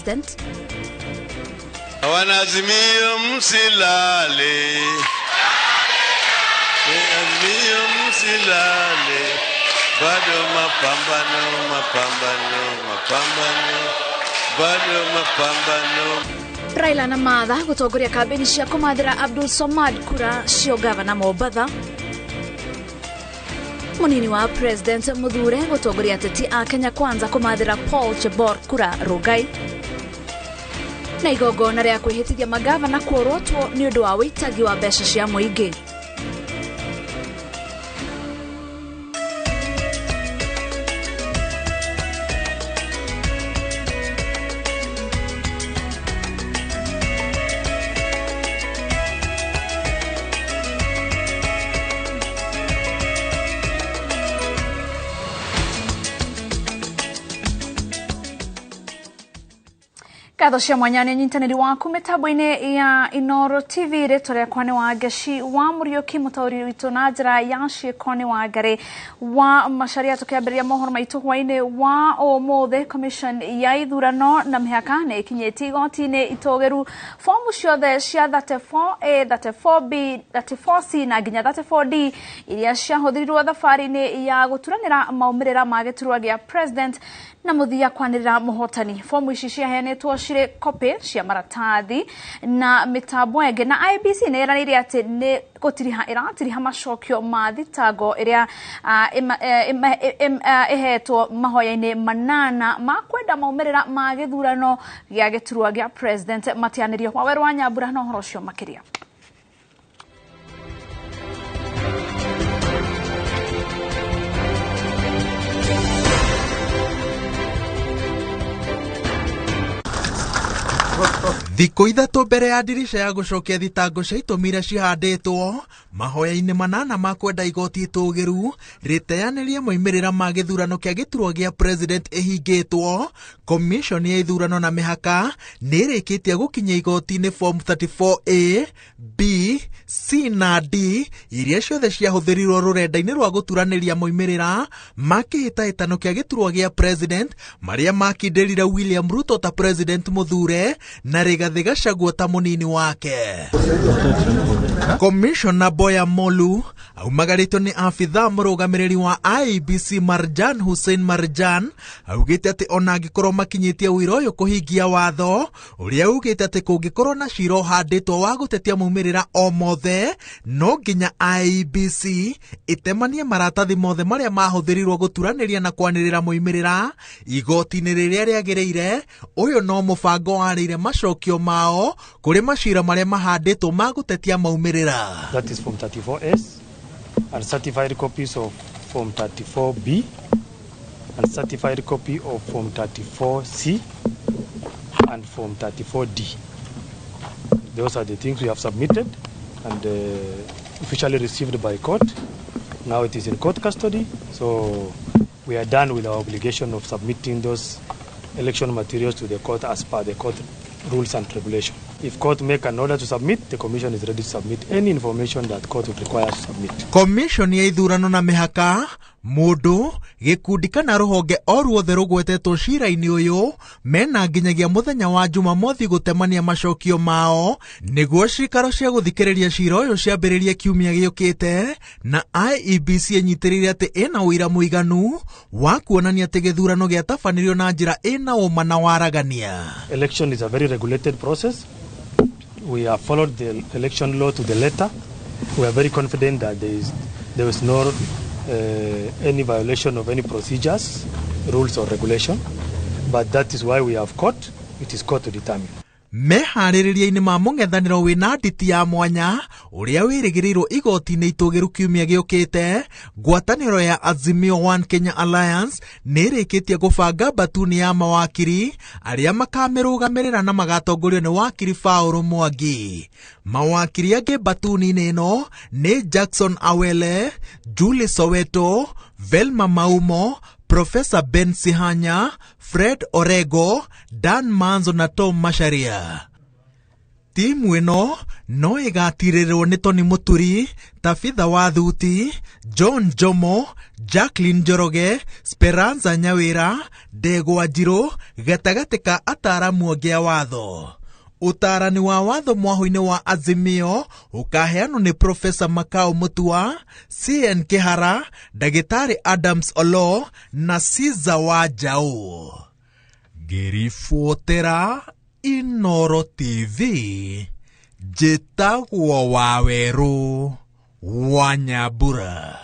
president. Wanazimio msilale, wanazimio msilale, bado mapambano, bado mapambano. Raila na Madha gutongoria kambeni cia kumathira Abdul Somad kura cio gavana Mombasa. Munini wa president Muthure gutongoria ateti a Kenya Kwanza kumathira Paul Chebor kura Rugai. Na igongona ria kwihitithia magavana kuorotwo ni undu wa witagi wa mbeca cia muingi. Katho cia mwanya ni nyitaniri waku mitambo-ini ya Inoro TV retore kwani wa Gashi wa Murioki mutauri witu na njira ya ciekoni wa ngari wa macharia tukiambiria mohoro maitu hwaini wa omothe commission ya ithurano na mihaka ni ikinyeti igoti-ini itogeru fomu ciothe cia 34A 34B 34C na nginya 34D iria ciahuthirirwo thabari-ini ya guturanira maumirira ma giturwa gia president na muthia kwanirira muhotani. Fomu ici ciaheanitwo cire kopi cia maratathi na mitambo enge na IBC neranire ati ni gutiriha macokio ma thitango iria ehetwo mahoya-ini manana ma kwenda maumirira ma githurano gia giturwa gia president matianirio kwa Weru wa Nyambura na horo cio makiria. Thiko ithatu mbere ya dirisha ya gucokia thitango cia itumira cihanditwo mahoya-ini manana ma kwenda igoti itugiru riteanirie moimirira ma githurano kia giturwa gia president ihingitwo. Commission ya ithurano na mihaka nirikitie gukinya igoti-ini form 34A B C na D iria ciothe ciahuthirirwo rurenda-ini rwa guturaniria moimirira ma kihitahitano kia giturwa gia president maria makindirire William Ruto ta president Muthure na Rigathi Gachagua ta munini wake. Commissioner Boya Molu aumagaritwo ni afitha murugamiriri wa IBC Marjan Hussein Marjan augite ati ona angikorwo makinyitie wira uyu kuhingia watho uria ugite ati kungikorwo na ciro handitwo wa gutetia maumirira o mothe no nginya IBC itemanie maratathi mothe maria mahuthirirwo guturaniria na kwanirira maumirira igoti-ini riria riagiriire. Uyu no mubango warire macokio mao kuri macira maria mahanditwo ma gutetia maumirira. That is Form 34S and certified copies of Form 34B and certified copy of Form 34C and Form 34D. Those are the things we have submitted and officially received by court. Now it is in court custody, so we are done with our obligation of submitting those election materials to the court as per the court rules and regulations. If court make an order to submit, the commission is ready to submit any information that court would require to submit. Commission ya ithurano na mihaka mundu gikundi kana ruhonge oruothe rugwetetwo cira-ini uyu mena nginyagia muthenya wa Jumamothi gutemania macokio mao niguo cikaro cia guthikiriria cira uyu ciambiririe kiumia giukite na IEBC enyitirire ati ina wira muiganu wa kuonania ati githurano giatabanirio na njira ina uma na waragania. Election is a very regulated process. We have followed the election law to the letter. We are very confident that there is no any violation of any procedures, rules or regulation, but that is why we have court. It is court to determine. Mehaririria-ini ma mung'ethaniro wina nditi ya mwanya uria wirigirirwo igoti-ini itugiru kiumia giukite. Ngwataniro ya Azimio One Kenya Alliance nirikitie gubanga batuni ya mawakiri aria makamirugamirira na magatongorio ni wakiri Paul Mwangi. Mawakiri angi batuni-ini ino ni Jackson Awele, Julie Soweto, Velma Maumo, Professor Ben Sihanya, Fred Orego, Dan Manzo na Tom Masharia. timu ĩno no ĩgatirĩrwo nĩ Tony Mũturi, Tabitha wa Thuti, John Jomo, Jacqueline Njoroge, Speranza Nyawĩra, Ndegwa Njirũ, gatagatĩ ka ataaramu angĩ a watho. Utarani wa watho mwaho-inĩ wa Azimio ukaheanwo nĩ Profesa Makau Mutua, CN Kihara, Ndagĩtarĩ Adams Olo na Caesar Wanjaũ. Ngĩribotera Inoro TV, njĩtagwo Wawerũ wa Nyambura.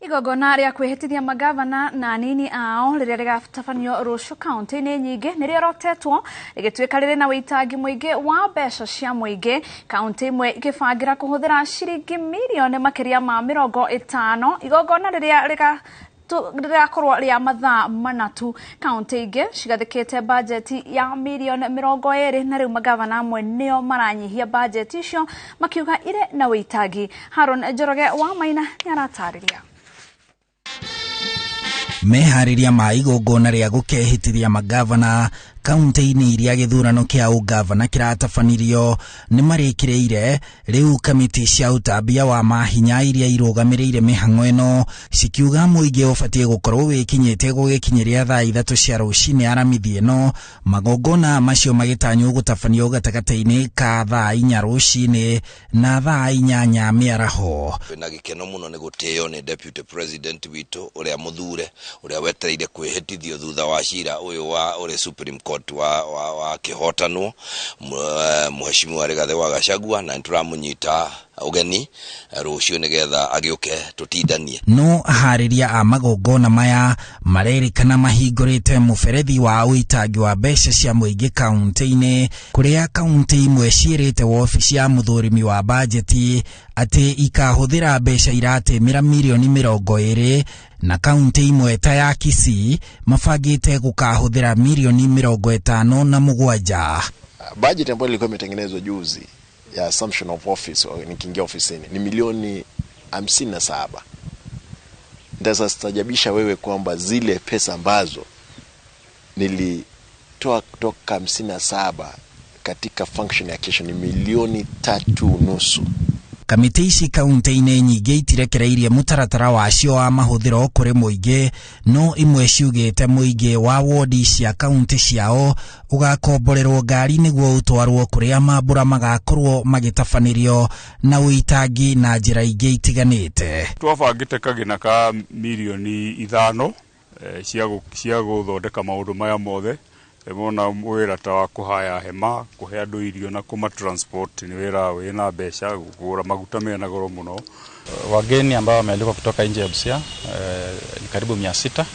Igogona rĩa kwĩhĩtithia magavana na anini ao rĩrĩa rĩgatabanio rũciũ kaunti-inĩ nyingĩ nĩrĩorotetwo rĩgĩtuĩka rĩrĩ na wĩitangi mũingĩ wa mbeca cia mũingĩ, kaunti imwe igĩbangĩra kũhũthĩra ciringi mirioni makĩria ma 50. Igogona rĩrĩa rĩgakorwo rĩa mathaa manatu, kaunti ingĩ cigathĩkĩte bajeti ya mirioni 20, na rĩu magavana amwe nĩo maranyihia bajeti icio makiuga irĩ na wĩitangi. Haron Njoroge wa Maina nĩaratarĩria. Meharĩria ma igongona rĩa gũkehĩtithia magavana kaunti-inĩ iria gĩthurano kĩa ũgavana kĩratabanirio nĩ marĩkĩrĩire. Rĩu kamĩtĩ cia ũtambia wa mahinya iria irũgamĩrĩire mĩhang'o ĩno cikiuga mũingĩ ũbatiĩ gũkorwo wĩkinyĩte gũgĩkinyĩria thaa 3 cia rũcinĩ aramithi ĩno, magongona macio magĩtanywo gũtabanio gatagatĩ-inĩ ka thaa 4 rũcinĩ na thaa 8 mĩaraho. Na gĩkeno mũno nĩ gũtĩo nĩ Deputy President witũ ũrĩa mũthure ũrĩa wetereire kwĩhĩtithio thutha wa cira ũyũ wa ũrĩa Supreme Court wa kihotanwo Mheshimiwa Rigathi wa Gachagua, na tũramũnyita ugeni rũciũ nĩgetha agĩũke tutindanie. No harĩria a magongona maya marerĩkana mahingũrĩte mũberethi wa ũitangi wa mbeca cia mũingĩ kaunti-inĩ, kũrĩa kaunti imwe ciĩrĩte wobici ya mũthũrimi wa bajeti atĩ ikahũthĩra mbeca iratĩmĩra mirioni 20, na kaunti imwe ta ya Kisii mabangĩte gũkahũthĩra mirioni 57. Budget ambayo ilikuwa imetengenezwa juzi ya assumption of office nikiingia ofisini ni milioni 57. Ndasa stajabisha wewe kwamba zile pesa ambazo nilitoa kutoka 57 katika function ya kesho ni milioni 3.5. Kamĩtĩ ici kaunti-inĩ nyingĩ itirekereirie mũtaratara wacio wa mahũthĩro kũrĩ mũingĩ, no imwe ciugĩte mũingĩ wa wodi cia kaunti ciao ũgakomborerwo ngari nĩguo ũtwarwo kũrĩa mambura magakorwo magĩtabanĩrio na ũitangi na njĩra ingĩ itiganĩte. Twabangĩte kagĩna ka mirioni 5 cia gũthondeka maũndũ maya mothe. Mona wĩra ta wa kũhaya hema, kũhe andũ irio na kuma transport ni wĩra wĩna mbeca, kũgũra maguta mena goro mũno. Wageni ambao wamealikwa kutoka nje ya Busia ni karibu 600,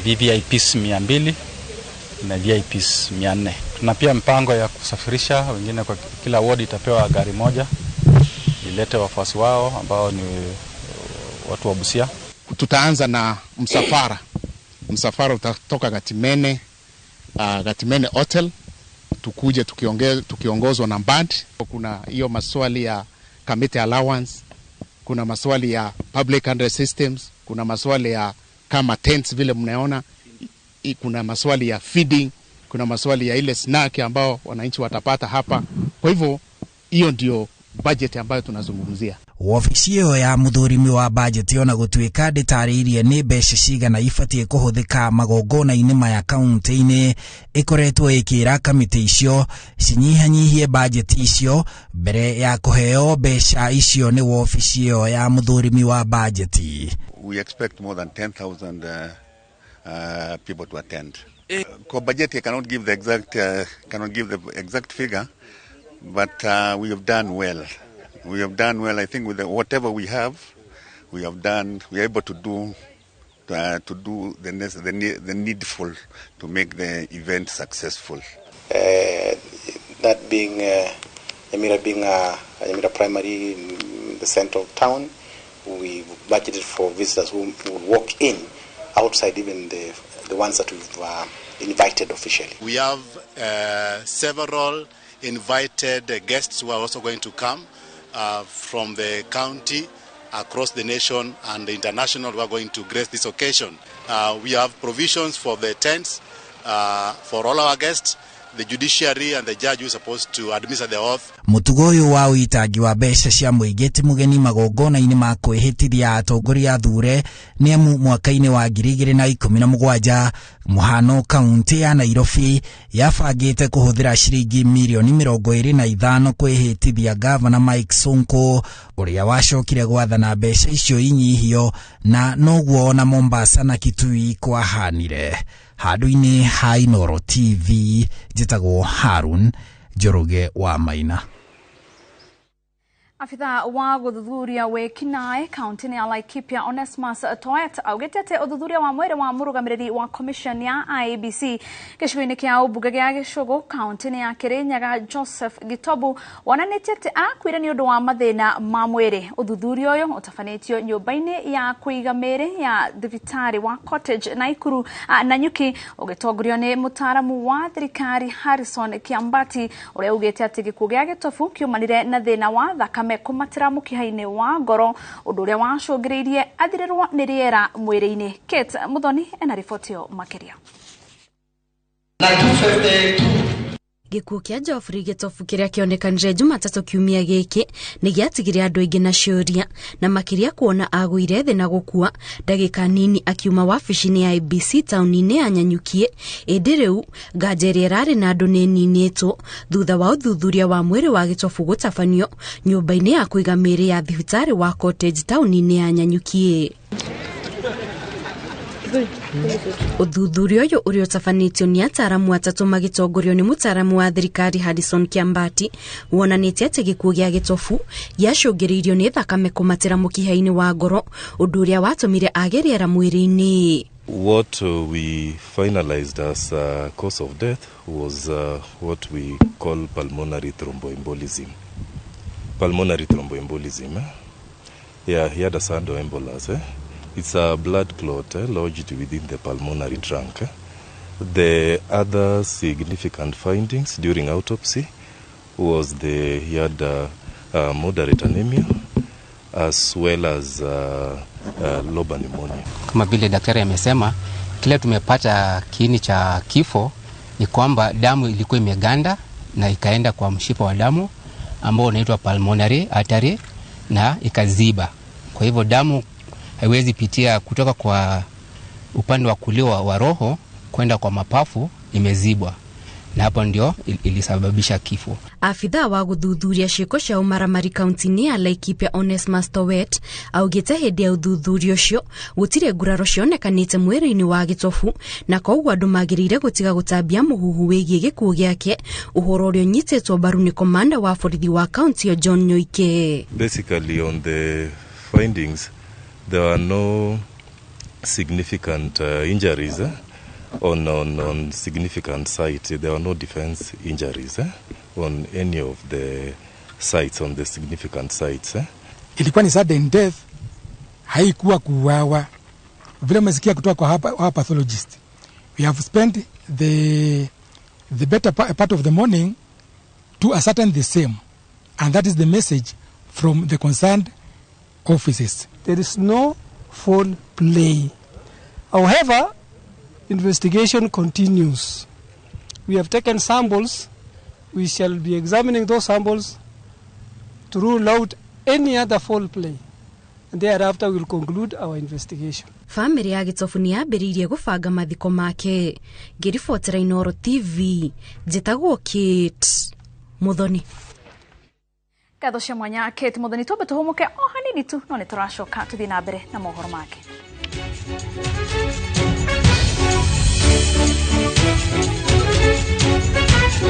VVIPs 200 na VIPs 400. Tuna pia mpango ya kusafirisha wengine, kwa kila ward itapewa gari moja ilete wafuasi wao ambao ni watu wa Busia. Tutaanza na msafara utatoka Gatimene Hotel, tukuje tukiongozwa na band. Kuna hiyo maswali ya committee allowance, kuna maswali ya public address systems, kuna maswali ya kama tents vile mnaona, kuna maswali ya feeding, kuna maswali ya ile snack ambao wananchi watapata hapa. Kwa hivyo hiyo ndio budget ambayo tunazungumzia. Wobici ĩyo ya mũthũrimi wa bajeti ona gũtuĩka ndĩtarĩirie nĩ mbeca cigana ibatiĩ kũhũthĩka magongona-inĩ maya kaunti-inĩ, ĩkoretwo ĩkĩra kamĩtĩ icio cinyihanyihie bajeti icio mbere ya kũheo mbeca icio nĩ wobici ĩyo ya mũthũrimi wa bajeti. We expect more than 10,000 people to attend. Kwa budget I cannot give the exact figure, but we have done well. We have done well. I think with whatever we have, we are able to do the needful to make the event successful. That being Nyamira being Nyamira primary in the center of town, we budgeted for visitors who would walk in outside even the ones that we've invited officially. We have several invited guests who are also going to come from the county, across the nation and international, who are going to grace this occasion. We have provisions for the tents for all our guests. the judiciary and the judge who is supposed to administer the oath. Mutugo uyu wa uitagi wa mbeca cia muingi ti mugeni magongona-ini ma kwihitithia atongoria athure ni amu mwaka-ini wa 2017 muhano kaunti ya Nairobi yabangite kuhuthira ciringi mirioni 25 kwihitithia Governor Mike Sonko uria wacokire gwathana mbeca icio inyihio, na noguo na Mombasa na Kitui kwahanire. Handu-ini ha Inooro TV, njitagwo Harun Njoroge wa Maina. Afitha wa guthuthuria wekinae kaunti ya Laikipia Onesmus Toet augite ati uthuthuria wa mwere wa murugamiriri wa commission ya IEBC gicigo-ini kia ubunge gia Gicugu kaunti ya Kirinyaga Joseph Gitobu wonanitie ati arakuire ni undu wa mathina ma mwiri. Uthuthuria uyu utafanitio nyumba-ini ya kuiga miri ya thibitari wa Cottage Naikuru Nanyuki ugitongorio ni mutaramu wa thirikari Harrison Kiambati uria ugite ati gikuo gia Gitobu kiumanire na thina wa thakame kumatira mukiha-ini wa ngoro undu uria wacungiriirie athirirwo ni riera mwiri-ini. Kate Muthoni ena riboti yo makiria. Gikuo kia Geoffrey Gitobu kiria kionekanire Jumatatu kiumia giki ni giatigire andu aingi na ciuria na makiria kuona aguire thi na gukua ndagika nini akiuma wabici-ini ya IEBC tauni-ini ya Nanyuki. Indi riu nganja rari na andu ni ninitwo thutha wa uthuthuria wa mwiri wa Gitobu gutabanio nyumba-ini ya kuiga miri ya thibitari wa Cottage tauni-ini ya Nanyuki. Uthuthuria uyu uria utafanitio ni ataramu atatu magitongorio ni mutaramu wa thirikari Harrison Kiambati wonanitie ati gikuo gia Gitobu giacungiriirio ni thakame kumatira mukiha-ini wa ngoro undu uria watumire ageriera mwiri-ini. What we finalized as a cause of death was what we call pulmonary thromboembolism. Pulmonary thromboembolism. Yeah, he had a embolus. It's a blood clot lodged within the pulmonary trunk. The other significant findings during autopsy was he had moderate anemia as well as lobar pneumonia. Kama vile daktari amesema, kile tumepata kiini cha kifo ni kwamba damu ilikuwa imeganda na ikaenda kwa mshipa wa damu ambao unaitwa pulmonary artery na ikaziba. Kwa hivyo damu haiwezi pitia kutoka kwa upande wa kulia wa roho kwenda kwa mapafu, imezibwa, na hapo ndio ilisababisha kifo. Afitha wa guthuthuria ciiko cia umaramari kaunti-ini ya Laikipia Onesmus Toet augite hindi ya uthuthuria ucio gutire nguraro cionekanite mwiri-ini wa Gitobu na koguo andu magirire gutiga gutambia muhuhu wigie gikuo giake, uhoro urio nyititwo mbaru ni komanda wa borithi wa kaunti ya John Nyoike. Basically on the findings there are no significant injuries on significant sites. There are no defense injuries on any of the sites, on the significant sites. Ilikuwa ni sudden death, haikuwa kuuawa. Vile umesikia kutoka kwa hapa pathologist. We have spent the better part of the morning to ascertain the same, and that is the message from the concerned offices. There is no foul play. However, investigation continues. We have taken samples. We shall be examining those samples to rule out any other foul play. And thereafter we will conclude our investigation. Family ya Gitobu ni yambiriirie gubanga mathiko make. Ngiribotera Inooro TV, njitagwo Kate Muthoni. Katho cia mwanya Kate Muthoni, twambe tuhumuke o hanini tu no nituracoka tuthii na mbere na mohoro make.